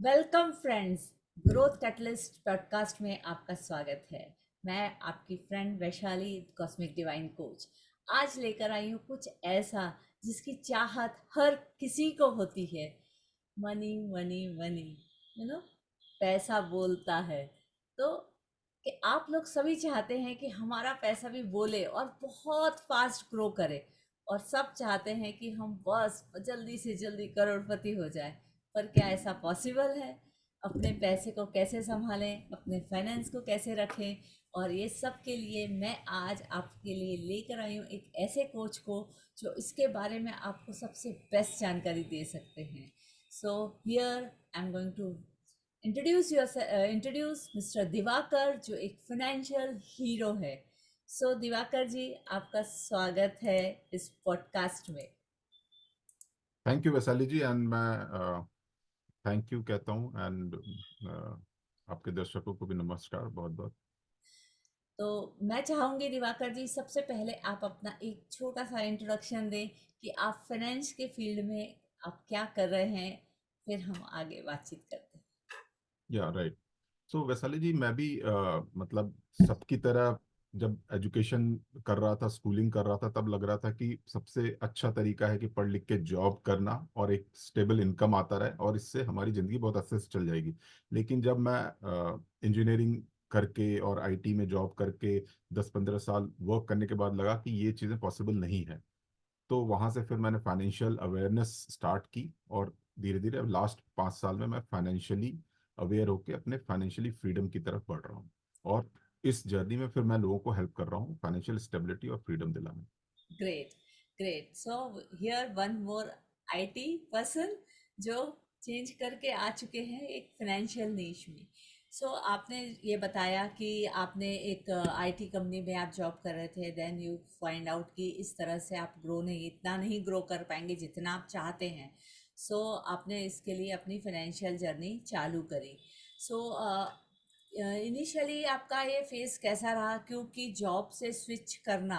Welcome friends, growth catalyst podcast में आपका स्वागत है। मैं आपकी friend Vaishali, cosmic divine coach. आज लेकर आई हूँ कुछ ऐसा जिसकी चाहत हर किसी को होती है। मनी मनी मनी, पैसा बोलता है। तो कि आप लोग सभी चाहते हैं कि हमारा पैसा भी बोले और बहुत फास्ट ग्रो करे, और सब चाहते हैं कि हम बस जल्दी से जल्दी करोड़पति हो जाए। पर क्या ऐसा पॉसिबल है? अपने पैसे को कैसे संभालें, अपने फाइनेंस को कैसे रखें, और ये सब के लिए मैं आज आपके लिए लेकर आई हूँ एक ऐसे कोच को जो इसके बारे में आपको सबसे बेस्ट जानकारी दे सकते हैं। So here I am going to introduce mister Diwakar, जो एक फाइनेंशियल हीरो है। सो दिवाकर जी, आपका स्वागत है इस पॉडकास्ट में। Thank you Vaishali ji. And मैं थैंक यू कहता हूँ। एंड आपके दर्शकों को भी नमस्कार बहुत बहुत। तो मैं चाहूँगी दिवाकर जी, सबसे पहले आप अपना एक छोटा सा इंट्रोडक्शन दें कि आप फाइनेंस के फील्ड में आप क्या कर रहे हैं, फिर हम आगे बातचीत करते हैं। या राइट। सो वैशाली जी, मैं भी मतलब सबकी तरह जब एजुकेशन कर रहा था, स्कूलिंग कर रहा था, तब लग रहा था कि सबसे अच्छा तरीका है कि पढ़ लिख के जॉब करना और एक स्टेबल इनकम आता रहे और इससे हमारी ज़िंदगी बहुत अच्छे से चल जाएगी। लेकिन जब मैं इंजीनियरिंग करके और आईटी में जॉब करके 10-15 साल वर्क करने के बाद लगा कि ये चीज़ें पॉसिबल नहीं है। तो वहाँ से फिर मैंने फाइनेंशियल अवेयरनेस स्टार्ट की और धीरे धीरे अब लास्ट 5 साल में मैं फाइनेंशियली अवेयर होकर अपने फाइनेंशियली फ्रीडम की तरफ बढ़ रहा हूँ। और इस जर्नी में फिर मैं लोगों को हेल्प कर रहा हूँ फाइनेंशियल स्टेबिलिटी और फ्रीडम दिलाने। Great, great. So here one more IT person जो चेंज करके आ चुके हैं एक फाइनेंशियल नीश में। सो आपने ये बताया कि आपने एक आईटी कंपनी में आप जॉब कर रहे थे, देन यू फाइंड आउट कि इस तरह से आप ग्रो नहीं, इतना नहीं ग्रो कर पाएंगे जितना आप चाहते हैं। सो आपने इसके लिए अपनी फाइनेंशियल जर्नी चालू करी। सो इनिशियली आपका ये फेस कैसा रहा, क्योंकि जॉब से स्विच करना,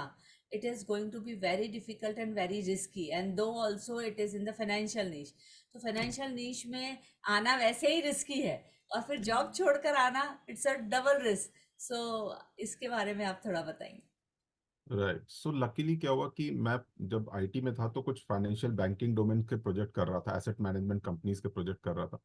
it is going to be very difficult and very risky, and though also it is in the financial niche। तो फाइनेंशियल नीश में आना वैसे ही रिस्की है, और फिर जॉब छोड़कर आना, इट्स अ डबल रिस्क। सो इसके बारे में आप थोड़ा बताएंगे। राइट। सो लकीली क्या हुआ कि मैं जब आईटी में था तो कुछ फाइनेंशियल बैंकिंग डोमेन के प्रोजेक्ट कर रहा था, एसेट मैनेजमेंट कंपनीज के प्रोजेक्ट कर रहा था।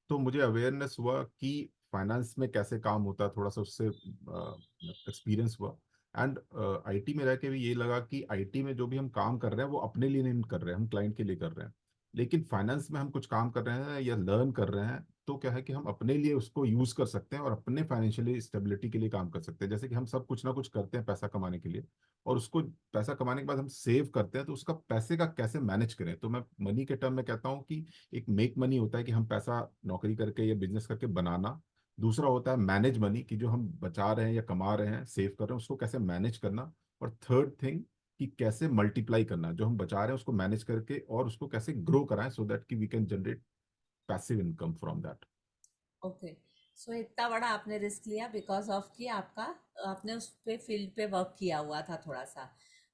तो मुझे अवेयरनेस हुआ कि फाइनेंस में कैसे काम होता है, थोड़ा सा उससे एक्सपीरियंस हुआ। एंड आईटी में रह के भी ये लगा कि आईटी में जो भी हम काम कर रहे हैं वो अपने लिए नहीं कर रहे हैं, हम क्लाइंट के लिए कर रहे हैं। लेकिन फाइनेंस में हम कुछ काम कर रहे हैं या लर्न कर रहे हैं तो क्या है कि हम अपने लिए उसको यूज कर सकते हैं और अपने फाइनेंशियली स्टेबिलिटी के लिए काम कर सकते हैं। जैसे कि हम सब कुछ ना कुछ करते हैं पैसा कमाने के लिए, और उसको पैसा कमाने के बाद हम सेव करते हैं, तो उसका पैसे का कैसे मैनेज करें। तो मैं मनी के टर्म में कहता हूँ कि एक मेक मनी होता है कि हम पैसा नौकरी करके या बिजनेस करके बनाना। दूसरा होता है मैनेज मनी, कि जो हम बचा रहे हैं या कमा रहे हैं, सेव कर रहे हैं, उसको कैसे मैनेज करना। और थर्ड थिंग कि कैसे मल्टीप्लाई करना, जो हम बचा रहे हैं उसको मैनेज करके और उसको कैसे ग्रो कराएं सो दैट कि we can generate passive income from that. Okay. So इतना बड़ा आपने रिस्क लिया बिकॉज ऑफ कि आपका, आपने उस पे फील्ड पे वर्क किया हुआ था थोड़ा सा।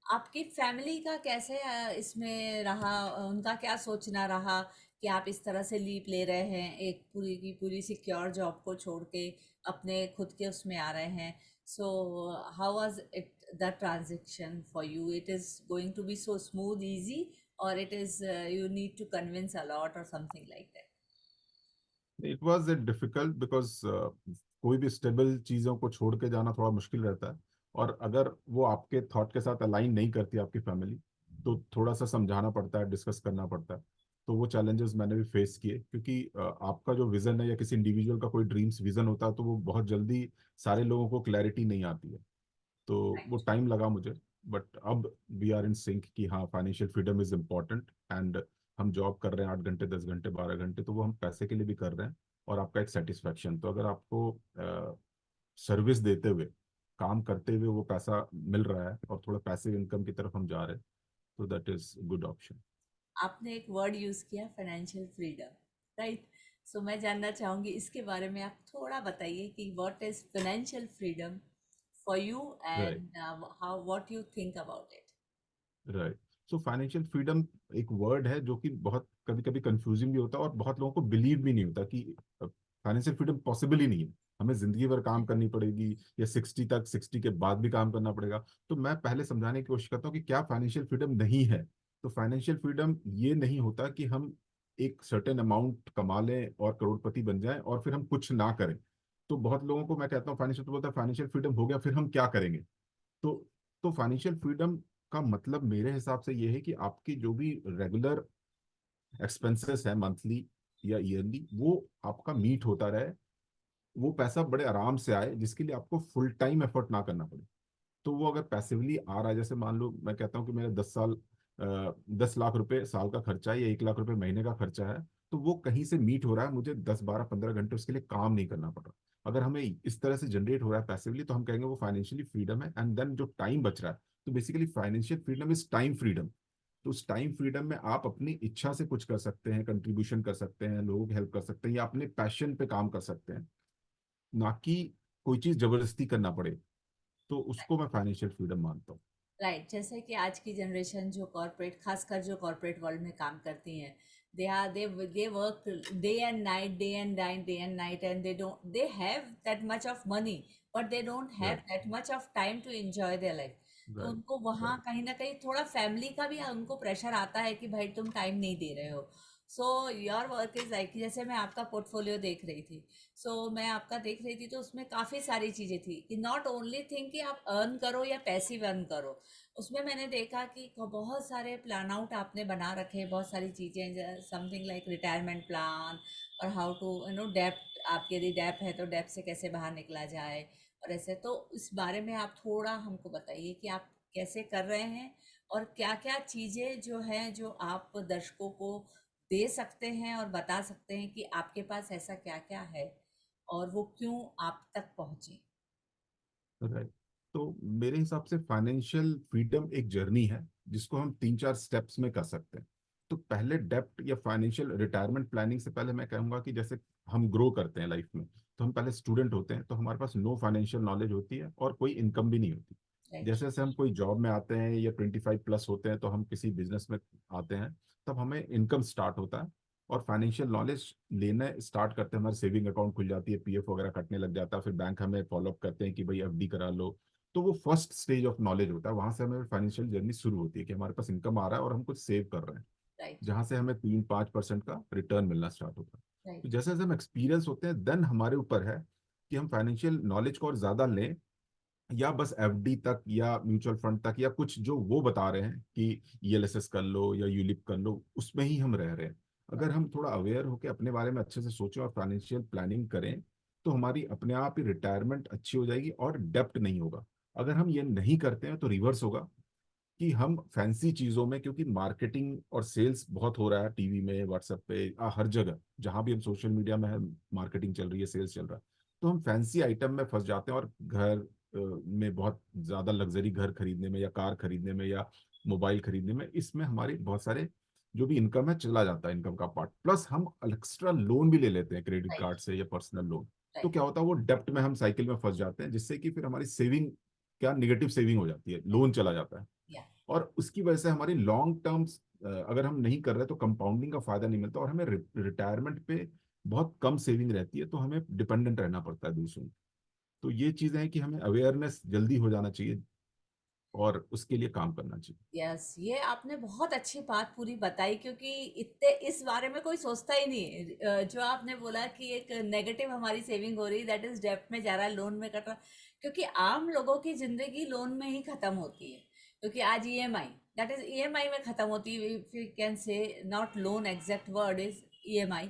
आपकी फैमिली का कैसे इसमें रहा, उनका क्या सोचना रहा कि आप इस तरह से लीप ले रहे हैं, एक पूरी की पूरी सिक्योर जॉब को छोड़ के अपने खुद के उसमें आ रहे हैं। So how was it the transaction for you? It is going to be so smooth easy, और it is you need to convince a lot और something like that? It was a difficult because कोई भी stable चीज़ों को छोड़ के जाना थोड़ा मुश्किल रहता है। और अगर वो आपके थॉट के साथ अलाइन नहीं करती आपकी फैमिली, तो थोड़ा सा समझाना पड़ता है, डिस्कस करना पड़ता है। तो वो चैलेंजेस मैंने भी फेस किए, क्योंकि आपका जो विजन है या किसी इंडिविजुअल का कोई ड्रीम्स विजन होता है तो वो बहुत जल्दी सारे लोगों को क्लैरिटी नहीं आती है। तो वो टाइम लगा मुझे। बट अब वी आर इन सिंक कि हाँ, financial freedom is important. And हम जॉब कर रहे हैं 8 घंटे, 10 घंटे, 12 घंटे, तो वो हम पैसे के लिए भी कर रहे हैं और आपका एक सेटिस्फेक्शन। तो अगर आपको सर्विस देते हुए, काम करते हुए वो पैसा मिल रहा है और थोड़ा पैसिव इनकम की तरफ हम जा रहे हैं, तो दैट इज गुड ऑप्शन। आपने एक वर्ड यूज किया, फाइनेंशियल फ्रीडम, राइट? सो मैं जानना चाहूंगी इसके बारे में, आप थोड़ा बताइए कि what is financial freedom for you, right. And how what you think about it. Right. So financial freedom एक वर्ड है जो कि बहुत कभी कभी कंफ्यूजिंग भी होता है और बहुत लोगों को बिलीव भी नहीं होता कि फाइनेंशियल फ्रीडम पॉसिबल ही नहीं है, हमें जिंदगी भर काम करनी पड़ेगी या 60 तक, 60 के बाद भी काम करना पड़ेगा। तो मैं पहले समझाने की कोशिश करता हूँ कि क्या फाइनेंशियल फ्रीडम नहीं है। तो फाइनेंशियल फ्रीडम ये नहीं होता कि हम एक सर्टेन अमाउंट कमा लें और करोड़पति बन जाएं और फिर हम कुछ ना करें। तो बहुत लोगों को मैं कहता हूँ फाइनेंशियल, तो बोलता है फाइनेंशियल फ्रीडम हो गया फिर हम क्या करेंगे। तो तो फाइनेंशियल फ्रीडम का मतलब मेरे हिसाब से ये है कि आपकी जो भी रेगुलर एक्सपेंसेस है मंथली या ईयरली, वो आपका मीट होता रहे, वो पैसा बड़े आराम से आए जिसके लिए आपको फुल टाइम एफर्ट ना करना पड़े। तो वो अगर पैसिवली आ रहा है, जैसे मान लो मैं कहता हूँ कि मेरा 10 लाख रुपए साल का खर्चा है या 1 लाख रुपए महीने का खर्चा है, तो वो कहीं से मीट हो रहा है, मुझे 10, 12, 15 घंटे उसके लिए काम नहीं करना पड़ रहा। अगर हमें इस तरह से जनरेट हो रहा है पैसिवली, तो हम कहेंगे वो फाइनेंशियली फ्रीडम है। एंड देन जो टाइम बच रहा है, तो basically financial freedom is time freedom. तो उस टाइम फ्रीडम में आप अपनी इच्छा से कुछ कर सकते हैं, कंट्रीब्यूशन कर सकते हैं, लोगों की हेल्प कर सकते हैं या अपने पैशन पे काम कर सकते हैं, ना कि कोई चीज जबरदस्ती करना पड़े। तो उसको मैं फाइनेंशियल फ्रीडम मानता हूँ। राइट, जैसे कि आज की जनरेशन जो कॉर्पोरेट, खासकर जो कॉर्पोरेट वर्ल्ड में काम करती हैं, they work day and night, and they have that much of money, but they don't have right, that much of time to enjoy their life. तो राइट, उनको वहाँ राइट, कहीं ना कहीं थोड़ा फैमिली का भी उनको प्रेशर आता है कि भाई तुम टाइम नहीं दे रहे हो। So your work is like, जैसे मैं आपका पोर्टफोलियो देख रही थी, मैं आपका देख रही थी तो उसमें काफ़ी सारी चीज़ें थी कि नॉट ओनली थिंग कि आप अर्न करो या पैसिव अर्न करो। उसमें मैंने देखा कि बहुत सारे प्लान आउट आपने बना रखे हैं, बहुत सारी चीज़ें, समथिंग लाइक रिटायरमेंट प्लान, और हाउ टू डेप्ट, आपके यदि डेप्ट है तो डेप्ट से कैसे बाहर निकला जाए, और ऐसे। तो इस बारे में आप थोड़ा हमको बताइए कि आप कैसे कर रहे हैं, और क्या क्या चीज़ें जो हैं जो आप दर्शकों को दे सकते हैं और बता सकते हैं कि आपके पास ऐसा क्या क्या है और वो क्यों आप तक पहुँचे। राइट। तो मेरे हिसाब से फाइनेंशियल फ्रीडम एक जर्नी है जिसको हम 3, 4 स्टेप्स में कर सकते हैं। तो पहले डेप्ट या फाइनेंशियल रिटायरमेंट प्लानिंग से पहले मैं कहूँगा कि जैसे हम ग्रो करते हैं लाइफ में, तो हम पहले स्टूडेंट होते हैं, तो हमारे पास नो फाइनेंशियल नॉलेज होती है और कोई इनकम भी नहीं होती। राइट। जैसे जैसे हम कोई जॉब में आते हैं या 25+ होते हैं, तो हम किसी बिजनेस में आते हैं, तब हमें इनकम स्टार्ट होता है और फाइनेंशियल नॉलेज लेना स्टार्ट करते हैं। हमारी सेविंग अकाउंट खुल जाती है, पीएफ वगैरह कटने लग जाता है, फिर बैंक हमें फॉलोअप करते हैं कि भाई एफडी करा लो। तो वो फर्स्ट स्टेज ऑफ नॉलेज होता है, वहां से हमें फाइनेंशियल जर्नी शुरू होती है कि हमारे पास इनकम आ रहा है और हम कुछ सेव कर रहे हैं, राइट। जहां से हमें 3, 5% का रिटर्न मिलना स्टार्ट होता है। तो राइट। जैसे जैसे हम एक्सपीरियंस होते हैं, देन हमारे ऊपर है कि हम फाइनेंशियल नॉलेज को और ज्यादा लें, या बस एफडी तक या म्यूचुअल फंड तक या कुछ जो वो बता रहे हैं कि ईएलएसएस कर लो या यूलिप कर लो, उसमें ही हम रह रहे हैं। अगर हम थोड़ा अवेयर होकर अपने बारे में अच्छे से सोचें और फाइनेंशियल प्लानिंग करें, तो हमारी अपने आप ही रिटायरमेंट अच्छी हो जाएगी और डेप्ट नहीं होगा। अगर हम ये नहीं करते हैं तो रिवर्स होगा कि हम फैंसी चीजों में, क्योंकि मार्केटिंग और सेल्स बहुत हो रहा है टीवी में, व्हाट्सएप पे, हर जगह जहां भी हम सोशल मीडिया में है, मार्केटिंग चल रही है, सेल्स चल रहा है, तो हम फैंसी आइटम में फंस जाते हैं और घर में बहुत ज्यादा लग्जरी घर खरीदने में या कार खरीदने में या मोबाइल खरीदने में, इसमें हमारे बहुत सारे जो भी इनकम है चला जाता है, इनकम का पार्ट। प्लस हम एक्स्ट्रा लोन भी ले लेते हैं क्रेडिट राइट। कार्ड से या पर्सनल लोन। तो राइट। क्या होता है, वो डेप्ट में हम साइकिल में फंस जाते हैं, जिससे कि फिर हमारी सेविंग क्या निगेटिव सेविंग हो जाती है, लोन चला जाता है। या। और उसकी वजह से हमारी लॉन्ग टर्म्स अगर हम नहीं कर रहे तो कंपाउंडिंग का फायदा नहीं मिलता और हमें रिटायरमेंट पे बहुत कम सेविंग रहती है, तो हमें डिपेंडेंट रहना पड़ता है दूसरों पे। तो ये चीजें हैं कि हमें अवेयरनेस जल्दी हो जाना चाहिए और उसके लिए काम करना चाहिए। यस, ये आपने बहुत अच्छी बात पूरी बताई, क्योंकि इतने इस बारे में कोई सोचता ही नहीं है। जो आपने बोला कि एक नेगेटिव हमारी सेविंग हो रही, दैट इज डेब्ट में जा रहा है, लोन में कट रहा, क्योंकि आम लोगों की जिंदगी लोन में ही खत्म होती है। क्योंकि आज ईएमआई, दैट इज ईएमआई में खत्म होती है, if you can say, not loan, exact word is EMI,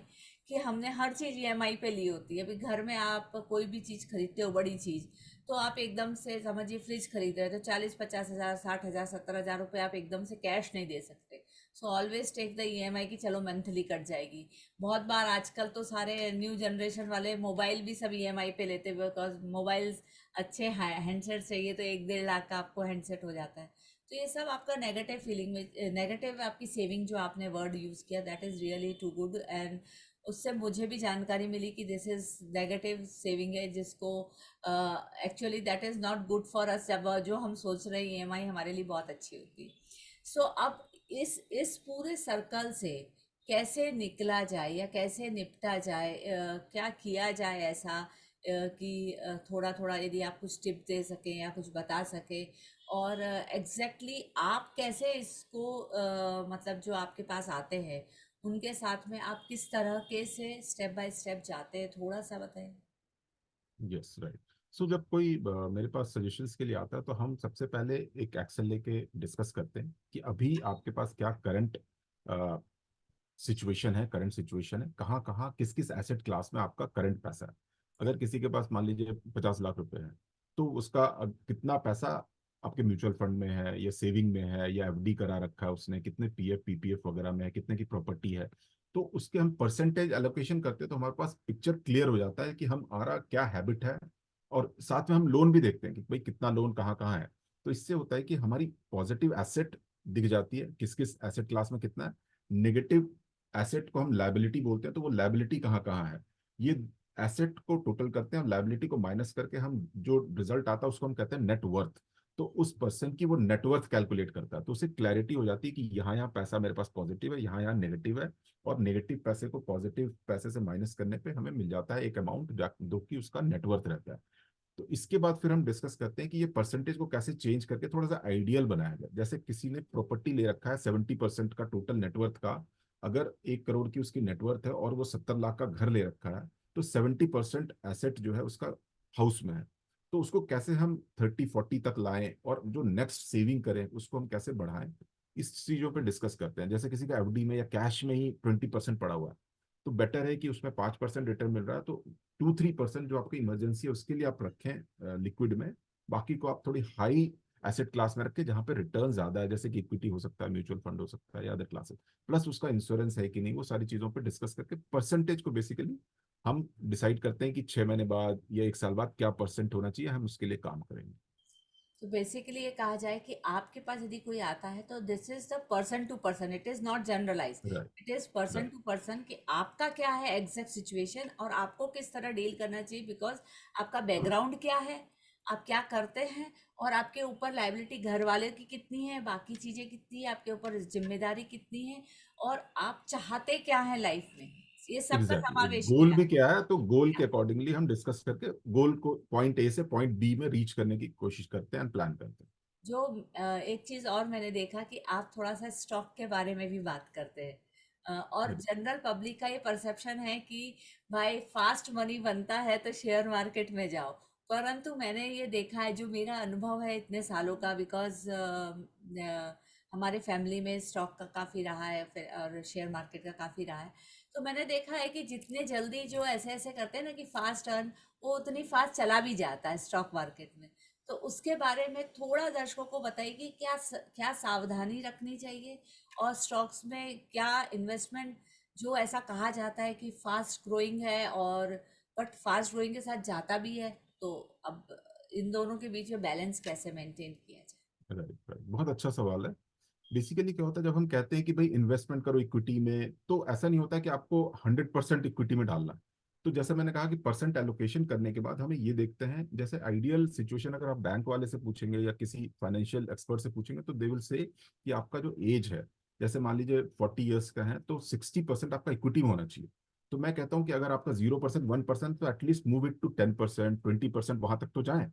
कि हमने हर चीज़ ईएमआई पे ली होती है। अभी घर में आप कोई भी चीज़ खरीदते हो, बड़ी चीज़, तो आप एकदम से समझिए फ्रिज खरीद रहे हो तो 40-50 हज़ार, 60 हज़ार, 70 हज़ार रुपये आप एकदम से कैश नहीं दे सकते। So always take the EMI की चलो मंथली कट जाएगी। बहुत बार आजकल तो सारे न्यू जनरेशन वाले मोबाइल भी सब ईएमआई पे लेते हुए, बिकॉज मोबाइल्स अच्छे हैंडसेट चाहिए तो 1-1.5 लाख का आपको हैंडसेट हो जाता है। तो ये सब आपका नेगेटिव फीलिंग में, नेगेटिव आपकी सेविंग जो आपने वर्ड यूज़ किया, that is really too good. And उससे मुझे भी जानकारी मिली कि दिस इज़ नेगेटिव सेविंग है, जिसको actually that is not good for us. जब जो हम सोच रहे हैं ईएमआई हमारे लिए बहुत अच्छी होती है। सो अब इस पूरे सर्कल से कैसे निकला जाए या कैसे निपटा जाए, क्या किया जाए ऐसा कि थोड़ा थोड़ा यदि आप कुछ टिप दे सकें या कुछ बता सकें, और एग्जैक्टली आप कैसे इसको मतलब जो आपके पास आते हैं उनके साथ में आप किस तरह के से स्टेप बाय स्टेप जाते हैं, थोड़ा सा बताएं। Yes, right. सो जब कोई मेरे पास सजेशंस के लिए आता है तो हम सबसे पहले एक एक्शन लेके डिस्कस करते हैं कि अभी आपके पास क्या करंट सिचुएशन है, करंट सिचुएशन है, कहाँ कहाँ किस किस एसेट क्लास में आपका करंट पैसा है। अगर किसी के पास मान लीजिए 50 लाख रुपए है, तो उसका कितना पैसा आपके म्यूचुअल फंड में है या सेविंग में है या एफडी करा रखा है उसने, कितने पीएफ पीपीएफ वगैरह में है, कितने की प्रॉपर्टी है। तो उसके हम परसेंटेज एलोकेशन करते हैं तो हमारे पास पिक्चर क्लियर हो जाता है कि हमारा क्या हैबिट है। और साथ में हम लोन भी देखते हैं कि भाई कितना लोन कहाँ कहाँ है। तो इससे होता है कि हमारी पॉजिटिव एसेट दिख जाती है, किस किस एसेट क्लास में कितना है। नेगेटिव एसेट को हम लायबिलिटी बोलते हैं, तो वो लायबिलिटी कहाँ कहाँ है। ये एसेट को टोटल करते हैं, हम लायबिलिटी को माइनस करके हम जो रिजल्ट आता है उसको हम कहते हैं नेटवर्थ। तो उस पर्सन की वो नेटवर्थ कैलकुलेट करता है, तो उसे क्लैरिटी हो जाती है कि यहाँ यहाँ पैसा मेरे पास पॉजिटिव है, यहाँ यहाँ नेगेटिव है। और नेगेटिव पैसे को पॉजिटिव पैसे से माइनस करने पे हमें मिल जाता है एक अमाउंट जो कि उसका नेटवर्थ रहता है। तो इसके बाद फिर हम डिस्कस करते हैं कि ये परसेंटेज को कैसे चेंज करके थोड़ा सा आइडियल बनाया जाए। जैसे किसी ने प्रॉपर्टी ले रखा है 70% का टोटल नेटवर्थ का, अगर 1 करोड़ की उसकी नेटवर्थ है और वो 70 लाख का घर ले रखा है, तो 70% एसेट जो है उसका हाउस में है। तो उसको कैसे हम 30-40 तक लाएं और जो नेक्स्ट सेविंग करें उसको हम कैसे बढ़ाएं, इस चीजों पे डिस्कस करते हैं। जैसे किसी का एफडी में या कैश में ही 20% पड़ा हुआ है, तो बेटर है कि उसमें 5% रिटर्न मिल रहा है, तो 2-3% जो आपकी इमरजेंसी है उसके लिए आप रखें लिक्विड में। बाकी को आप थोड़ी हाई एसेट क्लास में रखें जहां पे रिटर्न ज्यादा है, जैसे कि इक्विटी हो सकता है, म्यूचुअल फंड हो सकता है या अदर क्लासेस। प्लस उसका इंश्योरेंस है कि नहीं, वो सारी चीजों पे डिस्कस करके परसेंटेज को बेसिकली हम डिसाइड करते हैं कि 6 महीने बाद या 1 साल बाद क्या परसेंट होना चाहिए, हम उसके लिए काम करेंगे। तो बेसिकली ये कहा जाए कि आपके पास यदि कोई आता है तो this is the person to person, it is not generalize, right. It is person right. To person कि आपका क्या है एग्जैक्ट सिचुएशन और आपको किस तरह डील करना चाहिए, बिकॉज आपका बैकग्राउंड क्या है, आप क्या करते हैं, और आपके ऊपर लाइबिलिटी घर वाले की कितनी है, बाकी चीजें कितनी है, आपके ऊपर जिम्मेदारी कितनी है, और आप चाहते क्या है लाइफ में, ये सबका एग्जैक्टली, समावेश गोल किया भी क्या है, तो गोल है। के अकॉर्डिंगली हम डिस्कस करके गोल को पॉइंट ए से पॉइंट बी में रीच करने की कोशिश करते हैं, प्लान करते हैं। जो एक चीज और मैंने देखा कि आप थोड़ा सा स्टॉक के बारे में भी बात करते हैं, और Right. जनरल पब्लिक का ये परसेप्शन है कि भाई फास्ट मनी बनता है तो शेयर मार्केट में जाओ। परंतु मैंने ये देखा है, जो मेरा अनुभव है इतने सालों का, बिकॉज हमारे फैमिली में स्टॉक का काफ़ी रहा है, फिर और शेयर मार्केट का काफ़ी रहा है। तो मैंने देखा है कि जितने जल्दी जो ऐसे ऐसे करते हैं ना कि फास्ट अर्न, वो उतनी फास्ट चला भी जाता है स्टॉक मार्केट में। तो उसके बारे में थोड़ा दर्शकों को बताइए कि क्या सावधानी रखनी चाहिए, और स्टॉक्स में क्या इन्वेस्टमेंट, जो ऐसा कहा जाता है कि फास्ट ग्रोइंग है और बट फास्ट ग्रोइंग के साथ जाता भी है, तो अब इन दोनों के बीच में बैलेंस कैसे मेंटेन किया जाए। राइट, राइट, बहुत अच्छा सवाल है। बेसिकली क्या होता है जब हम कहते हैं कि भाई इन्वेस्टमेंट करो इक्विटी में, तो ऐसा नहीं होता कि आपको 100% इक्विटी में डालना है। तो जैसे मैंने कहा कि परसेंट एलोकेशन करने के बाद हमें ये देखते हैं, जैसे आइडियल सिचुएशन अगर आप बैंक वाले से पूछेंगे या किसी फाइनेंशियल एक्सपर्ट से पूछेंगे तो दे विल से कि आपका जो एज है, जैसे मान लीजिए 40 ईयर्स का है, तो 60% आपका इक्विटी में होना चाहिए। तो मैं कहता हूँ कि अगर आपका 0%, 1%, तो एटलीस्ट मूव इट टू 10%, 20%, वहां तक तो जाए।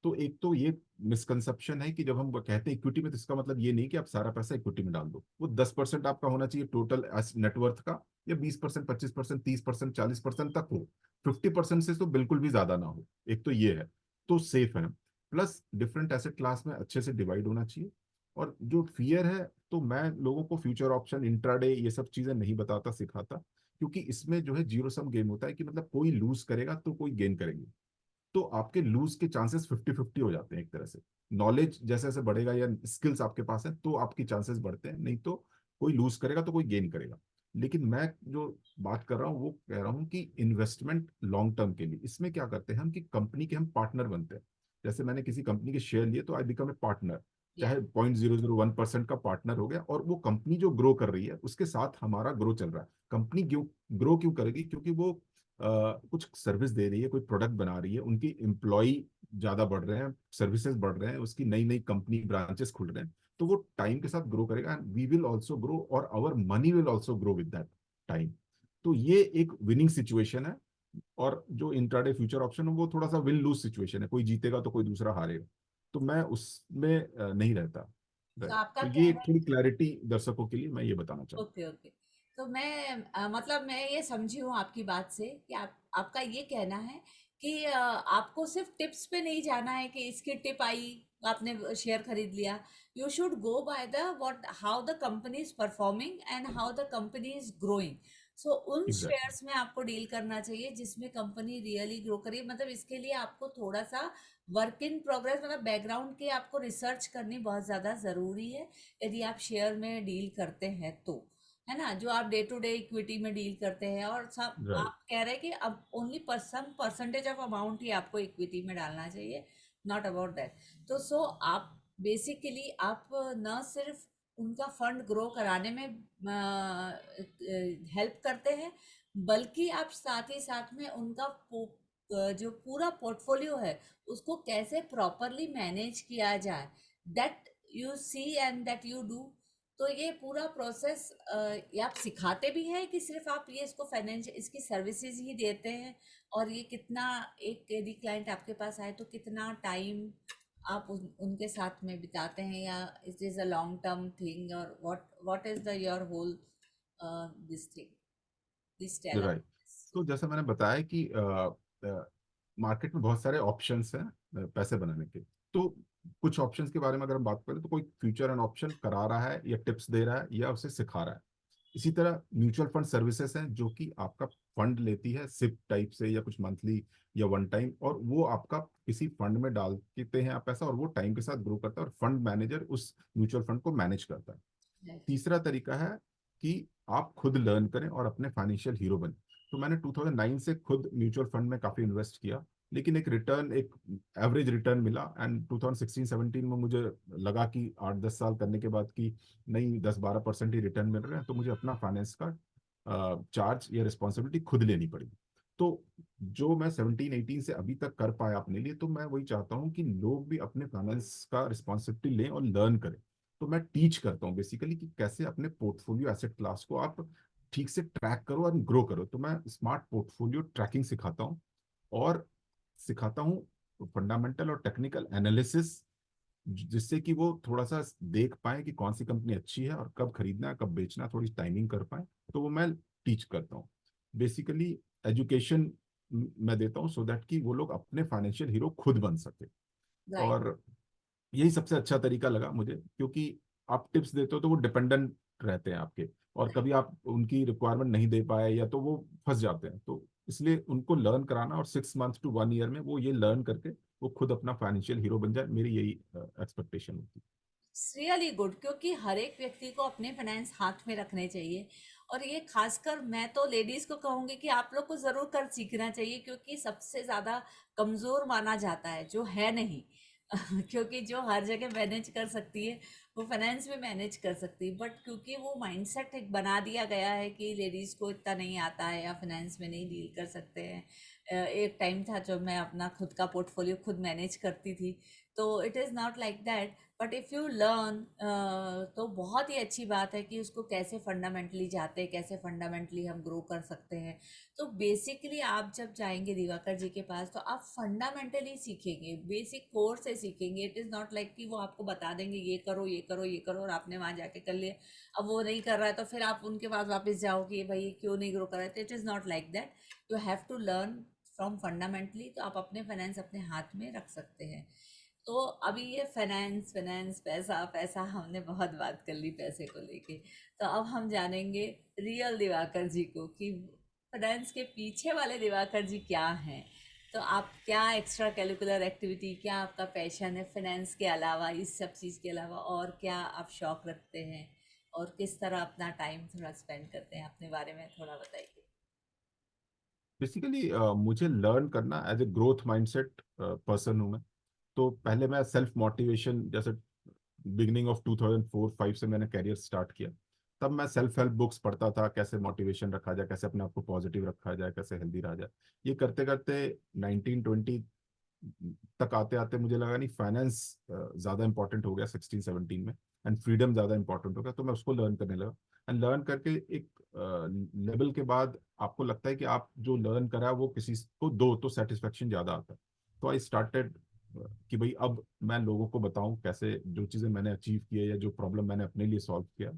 तो एक तो ये मिसकंसेप्शन है कि जब हम कहते हैं इक्विटी में, तो इसका मतलब ये नहीं कि आप सारा पैसा इक्विटी में डाल दो। वो 10% आपका होना चाहिए टोटल नेटवर्थ का, या 20%, 25%, 30%, 40% तक हो। 50% से तो बिल्कुल भी ज्यादा ना हो। एक तो ये है, तो सेफ है। प्लस डिफरेंट एसेट क्लास में अच्छे से डिवाइड होना चाहिए। और जो फियर है, तो मैं लोगों को फ्यूचर ऑप्शन, इंट्राडे, ये सब चीजें नहीं बताता सिखाता, क्योंकि इसमें जो है जीरो सम गेम होता है कि मतलब कोई लूज करेगा तो कोई गेन करेंगे। तो आपके लूज के चांसेस 50-50 हो जाते हैं एक तरह से। नॉलेज जैसे जैसे बढ़ेगा या स्किल्स आपके पास है तो आपकी चांसेस बढ़ते हैं, नहीं तो कोई लूज करेगा तो कोई गेन करेगा। लेकिन मैं जो बात कर रहा हूँ वो कह रहा हूँ कि इन्वेस्टमेंट लॉन्ग टर्म के लिए, इसमें क्या करते हैं हम कि कंपनी के हम पार्टनर बनते हैं। जैसे मैंने किसी कंपनी के शेयर लिए तो आई बिकम ए पार्टनर, या चाहे 0.001% का पार्टनर हो गया, और वो कंपनी जो ग्रो कर रही है उसके साथ हमारा ग्रो चल रहा है। कंपनी क्यों ग्रो क्यों करेगी? क्योंकि वो कुछ सर्विस दे रही है, कोई प्रोडक्ट बना रही है, उनकी एम्प्लॉय ज्यादा बढ़ रहे हैं, सर्विसेज बढ़ रहे हैं, उसकी नई नई कंपनी ब्रांचेस खुल रहे हैं। तो वो टाइम के साथ ग्रो करेगा and we will also grow और our money will also grow with that time. तो ये एक विनिंग सिचुएशन है। और जो इंट्राडे फ्यूचर ऑप्शन है वो थोड़ा सा विन लूज सिचुएशन है, कोई जीतेगा तो कोई दूसरा हारेगा। तो मैं उसमें नहीं रहता। तो राइट, आपका तो ये कहना, थोड़ी क्लैरिटी दर्शकों के लिए मैं ये बताना चाहूँ। Okay okay. तो मैं मतलब मैं ये समझी हूँ आपकी बात से कि आपका ये कहना है कि आपको सिर्फ टिप्स पे नहीं जाना है कि इसकी टिप आई, आपने शेयर खरीद लिया। You should go by the what, how the company is performing and how the company is growing. So उन एग्जैक्टली। शेयर्स में आपको डील करना चाहिए जिसमें कंपनी रियली ग्रो करी। मतलब इसके लिए आपको थोड़ा सा वर्क इन प्रोग्रेस, मतलब बैकग्राउंड की आपको रिसर्च करनी बहुत ज़्यादा ज़रूरी है यदि आप शेयर में डील करते हैं तो, है ना? जो आप डे टू डे इक्विटी में डील करते हैं, और सब राइट। आप कह रहे हैं कि अब only some percentage of amount ही आपको इक्विटी में डालना चाहिए, नॉट अबाउट दैट। तो सो आप बेसिकली आप न सिर्फ उनका फंड ग्रो कराने में हेल्प करते हैं, बल्कि आप साथ ही साथ में उनका जो पूरा पोर्टफोलियो है उसको कैसे प्रॉपरली मैनेज किया जाए, that you see and that you do. तो ये पूरा प्रोसेस ये आप सिखाते भी हैं कि सिर्फ आप ये इसको फाइनेंशियल इसकी सर्विसेज ही देते हैं? और ये कितना, एक यदि क्लाइंट आपके पास आए तो कितना टाइम आप उनके साथ में बिताते हैं, या it is a long term thing, और what is the your whole this thing, this tell right. Us. तो जैसा मैंने बताया कि मार्केट में बहुत सारे ऑप्शंस हैं पैसे बनाने के। तो कुछ ऑप्शंस के बारे में अगर हम बात करें तो कोई फ्यूचर एंड ऑप्शन करा रहा है या टिप्स दे रहा है या उसे सिखा रहा है। इसी तरह म्यूचुअल फंड सर्विसेज हैं जो कि आपका फंड लेती है सिप टाइप से या कुछ मंथली या वन टाइम, और वो आपका किसी फंड में डाल देते हैं आप पैसा, और वो टाइम के साथ ग्रो करता है और फंड मैनेजर उस म्यूचुअल फंड को मैनेज करता है। तीसरा तरीका है कि आप खुद लर्न करें और अपने फाइनेंशियल हीरो बने। तो मैंने 2009 से खुद म्यूचुअल फंड में काफी इन्वेस्ट किया, लेकिन एक एवरेज रिटर्न मिला। एंड 2016-17 में मुझे लगा कि 8-10 साल करने के बाद कि नहीं, 10-12% ही रिटर्न मिल रहे हैं, तो मुझे अपना फाइनेंस का चार्ज या रिस्पॉन्सिबिलिटी खुद लेनी पड़ी। तो जो मैं 17-18 से अभी तक कर पाया अपने लिए, तो मैं वही चाहता हूँ कि लोग भी अपने फाइनेंस का रिस्पॉन्सिबिलिटी लें और लर्न करें। तो मैं टीच करता हूँ बेसिकली कि कैसे अपने पोर्टफोलियो एसेट क्लास को आप ठीक से ट्रैक करो और ग्रो करो। तो मैं स्मार्ट पोर्टफोलियो ट्रैकिंग सिखाता हूँ, और सिखाता हूँ फंडामेंटल और टेक्निकल एनालिसिस, जिससे कि वो थोड़ा सा देख पाए कि कौन सी कंपनी अच्छी है और कब खरीदना है कब बेचना है, थोड़ी टाइमिंग कर पाए। तो वो मैं टीच करता हूँ। बेसिकली एजुकेशन मैं देता हूँ सो दैट कि वो लोग अपने फाइनेंशियल हीरो खुद बन सके। राइट। और यही सबसे अच्छा तरीका लगा मुझे, क्योंकि आप टिप्स देते हो तो वो डिपेंडेंट रहते हैं आपके, और कभी आप उनकी रिक्वायरमेंट नहीं दे पाए या तो वो फंस जाते हैं। तो इसलिए उनको लर्न कराना, और 6 मंथ to 1 ईयर में वो ये लर्न करके वो खुद अपना फाइनेंशियल हीरो बन जाए, मेरी यही एक्सपेक्टेशन होती इट्स रियली गुड, क्योंकि हर एक व्यक्ति को अपने फाइनेंस हाथ में रखने चाहिए। और ये खासकर मैं तो लेडीज को कहूंगी कि आप लोग को जरूर कर सीखना चाहिए, क्योंकि सबसे ज्यादा कमजोर माना जाता है जो है नहीं। क्योंकि जो हर जगह मैनेज कर सकती है वो फाइनेंस में मैनेज कर सकती है, बट क्योंकि वो माइंडसेट एक बना दिया गया है कि लेडीज को इतना नहीं आता है या फाइनेंस में नहीं डील कर सकते हैं। एक टाइम था जब मैं अपना खुद का पोर्टफोलियो खुद मैनेज करती थी, तो it is not like that. But if you learn, तो बहुत ही अच्छी बात है कि उसको कैसे फंडामेंटली जाते हैं, कैसे फंडामेंटली हम ग्रो कर सकते हैं। तो बेसिकली आप जब जाएंगे दिवाकर जी के पास तो आप फंडामेंटली सीखेंगे, बेसिक कोर्स से सीखेंगे। इट इज़ नॉट लाइक कि वो आपको बता देंगे ये करो ये करो ये करो और आपने वहाँ जाके कर लिया, अब वो नहीं कर रहा है तो फिर आप उनके पास वापस जाओ कि भाई ये क्यों नहीं ग्रो कर रहे थे। It is not like that. You have to learn from fundamentally, तो आप अपने फाइनेंस अपने हाथ में रख सकते हैं। तो अभी ये फाइनेंस फाइनेंस पैसा पैसा हमने बहुत बात कर ली पैसे को लेके। तो अब हम जानेंगे रियल दिवाकर जी को कि फाइनेंस के पीछे वाले दिवाकर जी क्या हैं। तो आप क्या एक्स्ट्रा करिकुलर एक्टिविटी, क्या आपका पैशन है फाइनेंस के अलावा, इस सब चीज़ के अलावा और क्या आप शौक रखते हैं, और किस तरह अपना टाइम थोड़ा स्पेंड करते हैं, अपने बारे में थोड़ा बताइए। बेसिकली मुझे लर्न करना, as a growth mindset person हूँ मैं। तो पहले मैं सेल्फ मोटिवेशन, जैसे बिगिनिंग ऑफ 2004-5 से मैंने करियर स्टार्ट किया। तब मैं सेल्फ हेल्प बुक्स पढ़ता था, कैसे मोटिवेशन रखा जाए, कैसे अपने आप को पॉजिटिव रखा जाए, कैसे हेल्दी रहा जाए। ये करते करते 1920 तक आते आते मुझे लगा नहीं, फाइनेंस ज़्यादा इंपॉर्टेंट हो गया 16-17 में। एंड फ्रीडम ज़्यादा इंपॉर्टेंट हो गया, तो मैं उसको लर्न करने लगा। एंड लर्न करके एक लेवल के बाद आपको लगता है कि आप जो लर्न करा वो किसी को दो तो सेटिस्फेक्शन ज़्यादा आता है। तो आई स्टार्टेड कि भाई अब मैं लोगों को बताऊं कैसे जो चीज़ें मैंने अचीव की है या जो प्रॉब्लम मैंने अपने लिए सॉल्व किया,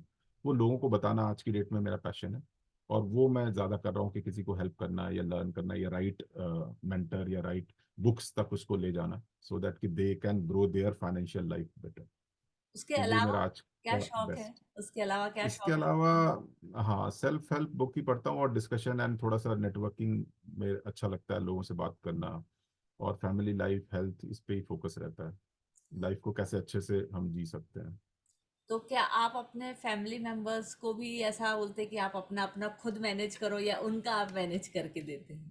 वो लोगों को बताना आज की डेट में मेरा पैशन है। और वो मैं ज़्यादा कर रहा हूँ कि किसी को हेल्प करना या लर्न करना या राइट मेंटर या राइट बुक्स तक उसको ले जाना, सो दैट कि they can grow there financial life better. उसके तो ये अलावा मेरा आज क्या का शौक है? बेस्ट। उसके अलावा क्या इसके शौक है? अलावा हाँ, सेल्फ हेल्प बुक ही पढ़ता हूँ और डिस्कशन एंड थोड़ा सा नेटवर्किंग में अच्छा लगता है, लोगों से बात करना। और फैमिली लाइफ हेल्थ इस पे ही फोकस रहता है, लाइफ को कैसे अच्छे से हम जी सकते हैं। तो क्या आप अपने फैमिली मेंबर्स को भी ऐसा बोलते हैं कि आप अपना अपना खुद मैनेज करो, या उनका आप मैनेज करके देते हैं?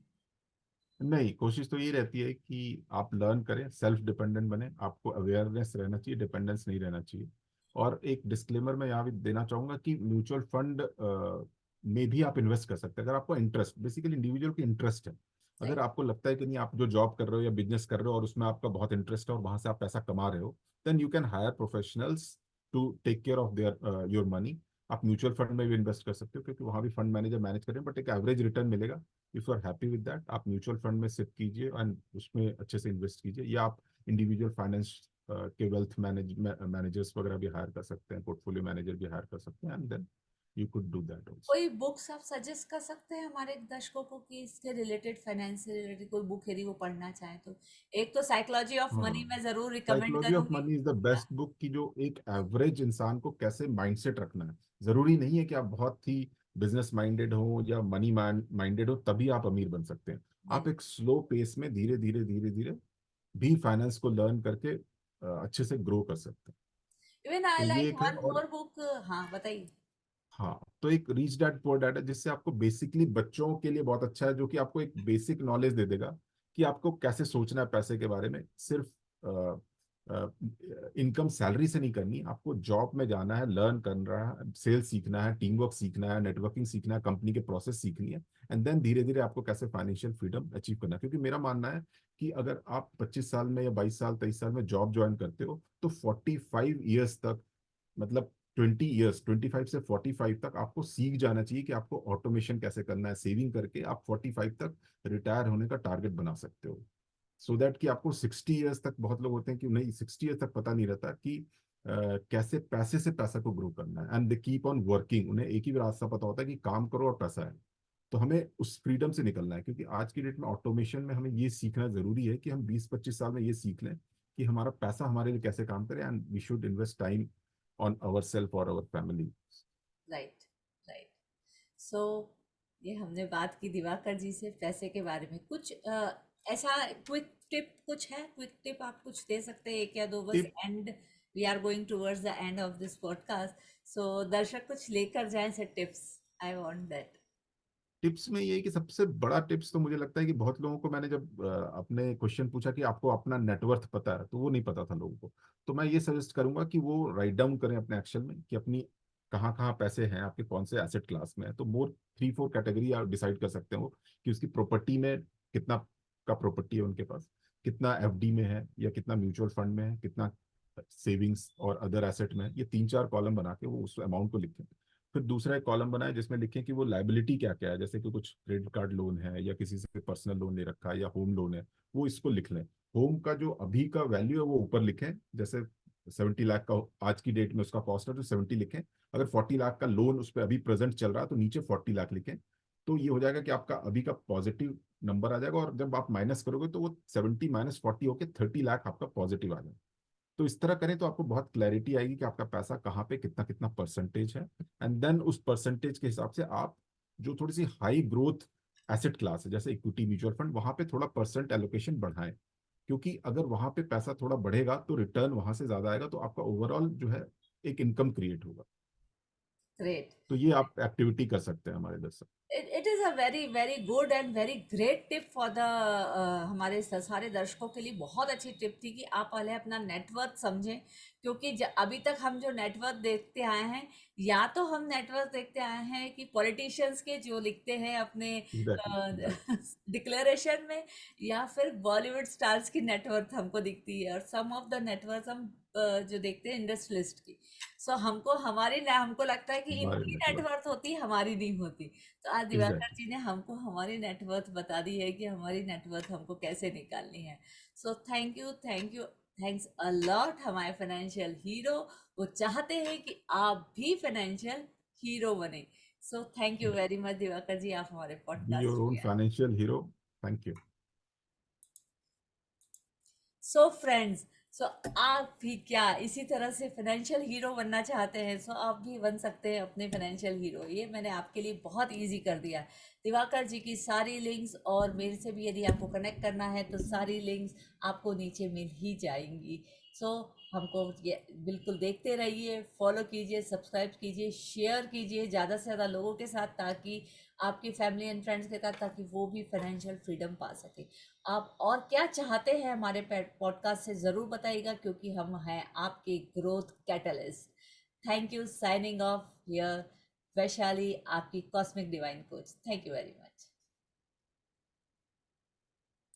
नहीं, कोशिश तो ये रहती है कि आप लर्न करें, सेल्फ डिपेंडेंट बने, आपको अवेयरनेस रहना चाहिए, डिपेंडेंस नहीं रहना चाहिए। और एक डिस्क्लेमर मैं यहाँ भी देना चाहूंगा कि म्यूचुअल फंड में भी आप इन्वेस्ट कर सकते हैं अगर आपको इंटरेस्ट, बेसिकली इंडिविजुअल की इंटरेस्ट है। अगर राइट। आपको लगता है कि नहीं, आप जो जॉब कर रहे हो या बिजनेस कर रहे हो और उसमें आपका बहुत इंटरेस्ट है और वहां से आप पैसा कमा रहे हो, then you can hire professionals to take care of their your money. आप म्यूचुअल फंड में भी इन्वेस्ट कर सकते हो क्योंकि वहां भी फंड मैनेजर मैनेज करें, बट एक एवरेज रिटर्न मिलेगा। If you are happy with that, आप म्यूचुअल फंड में शिफ्ट कीजिए एंड उसमें अच्छे से इन्वेस्ट कीजिए, या आप इंडिविजुअल फाइनेंस के वेल्थ मैनेजर्स वगैरह भी हायर कर सकते हैं, पोर्टफोलियो मैनेजर भी हायर कर सकते हैं, and then you could do that also. कोई बुक्स आप सजेस्ट कर सकते हैं हमारे दर्शकों को कि इसके रिलेटेड, फाइनेंस से रिलेटेड कोई बुक यदि वो पढ़ना चाहे तो? एक तो साइकोलॉजी ऑफ मनी हाँ, मैं जरूर रिकमेंड साइकोलॉजी ऑफ करूंगी। Money is the best book की जो एक एवरेज इंसान को कैसे माइंडसेट रखना है। जरूरी नहीं है कि आप बहुत ही बिजनेस माइंडेड हो या मनी माइंडेड हो तभी आप अमीर बन सकते हैं। आप बिल्कुल। एक स्लो पेस में धीरे धीरे धीरे धीरे भी फाइनेंस को लर्न करके अच्छे से ग्रो कर सकते हैं। इवन तो आई ये लाइक एक है। वन और मोर बुक। हाँ, बताइए। हाँ, तो एक रीच डैड पुअर डैड है जिससे आपको बेसिकली बच्चों के लिए बहुत अच्छा है, जो कि आपको एक बेसिक नॉलेज दे देगा कि आपको कैसे सोचना है पैसे के बारे में। सिर्फ इनकम सैलरी से नहीं करनी, आपको जॉब में जाना है, लर्न करना है, सेल्स सीखना है, टीम वर्क सीखना है, नेटवर्किंग सीखना है, कंपनी के प्रोसेस सीखनी है। एंड देन धीरे धीरे आपको कैसे फाइनेंशियल फ्रीडम अचीव करना है, क्योंकि मेरा मानना है कि अगर आप 25 साल में या 22 साल 23 साल में जॉब ज्वाइन करते हो तो 45 ईयर्स तक, मतलब 20 ईयर्स, 25 से 45 तक आपको सीख जाना चाहिए कि आपको ऑटोमेशन कैसे करना है, सेविंग करके आप 45 तक रिटायर होने का टारगेट बना सकते हो। सो दैट कि आपको 60 ईयर्स तक, बहुत लोग होते हैं कि उन्हें 60 ईयर्स तक पता नहीं रहता कि कैसे पैसे से पैसा को ग्रो करना है, and they keep on working, उन्हें एक ही रास्ता पता होता है कि काम करो और पैसा है। तो हमें उस फ्रीडम से निकलना है, क्योंकि आज की डेट में ऑटोमेशन में हमें ये सीखना जरूरी है कि हम 20-25 साल में ये सीख लें कि हमारा पैसा हमारे लिए कैसे काम करे, and we should invest time on our self और our family. Right. Right. So ये हमने बात की दिवाकर जी से पैसे के बारे में। कुछ ऐसा क्विक टिप कुछ है? क्विक टिप आप कुछ दे सकते हैं, एक या दो बस? Tip and we are going towards the end of this podcast, so दर्शक कुछ लेकर जाएं से tips. I want that. Tips में ये है कि सबसे बड़ा टिप्स तो मुझे लगता है कि बहुत लोगों को, मैंने जब अपने क्वेश्चन पूछा कि आपको अपना नेटवर्थ पता है, तो वो नहीं पता था लोगों को। तो मैं ये सजेस्ट करूंगा कि वो राइट डाउन करें अपने एक्शन में कि अपनी कहाँ कहाँ पैसे हैं आपके, कौन से एसेट क्लास में है। तो मोर 3-4 कैटेगरी आप डिसाइड कर सकते हो कि उसकी प्रॉपर्टी में कितना का प्रॉपर्टी है उनके पास, कितना एफडी में है या कितना म्यूचुअल फंड में है, कितना सेविंग्स और अदर एसेट में है। ये 3-4 कॉलम बना के वो उस अमाउंट को लिखें। फिर दूसरा एक कॉलम बनाए जिसमें लिखें कि वो लाइबिलिटी क्या क्या है, जैसे कि कुछ क्रेडिट कार्ड लोन है या किसी से पर्सनल लोन ले रखा है या होम लोन है, वो इसको लिख लें। होम का जो अभी का वैल्यू है वो ऊपर लिखें, जैसे 70 लाख का आज की डेट में उसका कॉस्ट है तो 70 लिखें। अगर 40 लाख का लोन उस पर अभी प्रेजेंट चल रहा है तो नीचे 40 लाख लिखें। तो ये हो जाएगा कि आपका अभी का पॉजिटिव नंबर आ जाएगा, और जब आप माइनस करोगे तो वो 70 - 40 होके 30 लाख आपका पॉजिटिव आ जाएगा। तो इस तरह करें तो आपको बहुत क्लैरिटी आएगी कि आपका पैसा कहाँ पे कितना कितना परसेंटेज है। एंड देन उस परसेंटेज के हिसाब से आप जो थोड़ी सी हाई ग्रोथ एसेट क्लास है जैसे इक्विटी म्यूचुअल फंड, वहां पे थोड़ा परसेंट एलोकेशन बढ़ाएं। क्योंकि अगर वहां पे पैसा थोड़ा बढ़ेगा तो रिटर्न वहां से ज्यादा आएगा, तो आपका ओवरऑल जो है एक इनकम क्रिएट होगा। ग्रेट। तो ये आप एक्टिविटी कर सकते हैं हमारे दर्शक। It is a very very good and very great tip for the हमारे सारे दर्शकों के लिए। बहुत अच्छी टिप थी कि आप पहले अपना नेटवर्थ समझें, क्योंकि अभी तक हम जो नेटवर्थ देखते आए हैं, या तो हम नेटवर्थ देखते आए हैं कि पॉलिटिशियंस के जो लिखते हैं अपने एग्जैक्टली, राइट। डिक्लेरेशन में, या फिर बॉलीवुड स्टार्स की नेटवर्थ हमको दिखती है, और सम ऑफ द नेटवर्थ हम जो देखते हैं इंडस्ट्रियलिस्ट की। सो हमको लगता है कि हमारे इनकी नेटवर्क। नेटवर्थ होती, हमारी नहीं होती। तो आज दिवाकर एग्जैक्टली। जी ने हमको हमारी नेटवर्थ बता दी है कि हमारी नेटवर्थ हमको कैसे निकालनी है। So thank you, thanks a lot हमारे फाइनेंशियल हीरो। वो चाहते हैं कि आप भी फाइनेंशियल हीरो बने। So thank you very much Diwakar ji, आप हमारे बी योर पॉडकास्ट ओन में आए। Financial hero. Thank you. So friends, so आप भी क्या इसी तरह से फाइनेंशियल हीरो बनना चाहते हैं? सो आप भी बन सकते हैं अपने फाइनेंशियल हीरो। ये मैंने आपके लिए बहुत इजी कर दिया। दिवाकर जी की सारी लिंक्स और मेरे से भी यदि आपको कनेक्ट करना है तो सारी लिंक्स आपको नीचे मिल ही जाएंगी। सो हमको ये बिल्कुल देखते रहिए, फॉलो कीजिए, सब्सक्राइब कीजिए, शेयर कीजिए ज़्यादा से ज़्यादा लोगों के साथ, ताकि आपकी फैमिली एंड फ्रेंड्स के साथ, ताकि वो भी फाइनेंशियल फ्रीडम पा सके। आप और क्या चाहते हैं हमारे पॉडकास्ट से ज़रूर बताइएगा, क्योंकि हम हैं आपके growth catalyst. Thank you, signing off here, Vaishali, आपकी cosmic divine coach. Thank you very much.